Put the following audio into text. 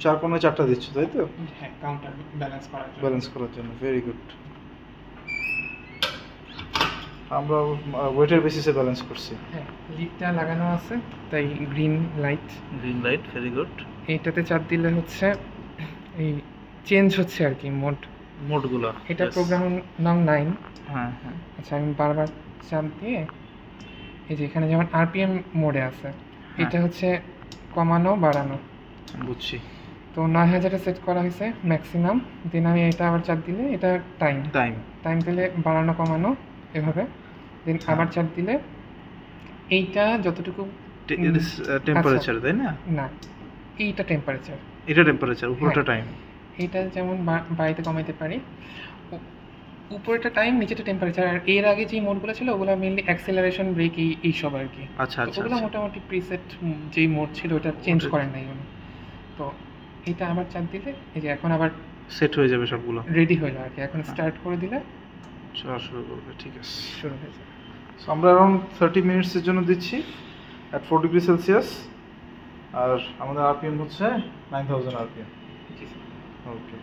4 কোণে 4টা দিচ্ছ তাই তো? হ্যাঁ, কাউন্টার ব্যালেন্স করার জন্য। Very good. আমরা ওয়েটের বেসিসে ব্যালেন্স করছি। হ্যাঁ, লিডটা লাগানো আছে তাই গ্রিন লাইট। Very good. এইটাতে চাপ দিলে হচ্ছে এই চেঞ্জ হচ্ছে আর কি মোডগুলো। এটা প্রোগ্রাম নং 9। হ্যাঁ। আচ্ছা, আমি বারবার চাপ দিয়ে এই যে এখানে যেমন আরপিএম মোডে আছে, এটা হচ্ছে কমানো বাড়ানো। বুঝছি। তো 9000-এ সেট করা হয়েছে ম্যাক্সিমাম। দেন আমি এটা আবার চাপ দিলে এটা টাইম দিলে বাড়ানো কমানো এভাবে। দেন আবার চাপ দিলে এইটা যতটুকু টেম্পারেচার, তাই না? না, এইটা টেম্পারেচার, উপরটা টাইম। এইটা যেমন বাড়াইতে কমাইতে পারি। উপরেটা টাইম, নিচেটা টেম্পারেচার। আর এর আগে যে মোডগুলো ছিল ওগুলো মেইনলি অ্যাক্সেলারেশন, ব্রেক, এই সব আর কি। আচ্ছা। ওগুলো মোটামুটি প্রিসেট যেই মোড ছিল ওটা চেঞ্জ করেন নাই উনি। তো এটা আবার চাপ দিলে এই যে এখন আবার সেট হয়ে যাবে, সবগুলো রেডি হয়ে যাবে আর কি। এখন স্টার্ট করে দিলে চলা শুরু করবে। ঠিক আছে, শুরু হয়ে যাবে। সো আমরা অ্যারাউন্ড 30 মিনিটসের জন্য দিচ্ছি অ্যাট 4 ডিগ্রি সেলসিয়াস। আর আমাদের আরপিএম হচ্ছে 9000 আরপিএম। ওকে।